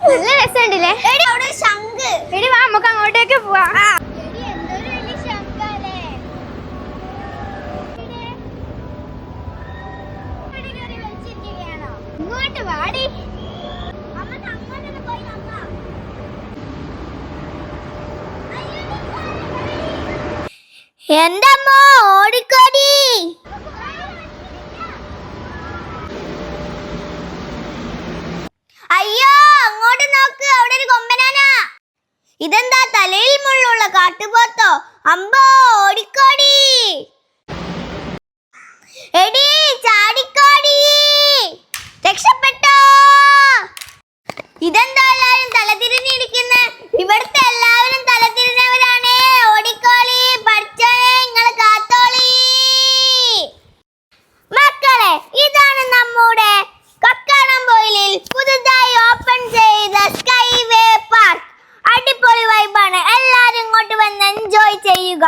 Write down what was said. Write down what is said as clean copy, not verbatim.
നല്ല രസമുണ്ടല്ലേ? എടി അവിടെ ശംഖ്. എടി വാ നമുക്ക് അങ്ങോട്ടേക്ക് പോവാം. എടി എന്തൊരു വലിയ ശംഖാലേ. ഇങ്ങോട്ട് വാടി. എന്റെ അമ്മ ഓടിക്കോടി. അയ്യോ അങ്ങോട്ട് നോക്ക്, അവിടെ ഒരു കൊമ്പനാന. ഇതെന്താ തലയിൽ മുള്ളുള്ള കാട്ടുപോത്തോ? അമ്പോ ഓടിക്കോടി. എടി ചാടിക്കോടി. രക്ഷപ്പെട്ടോ. ഇതെന്താ എല്ലാരും തലതിരിഞ്ഞിരിക്കുന്നെ? ഇവിടുത്തെ എല്ലാവരും തലതിരിഞ്ഞവരാണ്. ഓടിക്കോളി, പഠിച്ചോനെ നിങ്ങള് കാത്തോളി. മക്കളെ, ഇതാണ് നമ്മുടെ കക്കാടംപൊയിലിൽ പുതുതായി ഓപ്പൺ ചെയ്ത സ്കൈവേ പാർക്ക്. അടിപൊളി വൈബാണ്. എല്ലാരും ഇങ്ങോട്ട് വന്ന് എൻജോയ് ചെയ്യുക.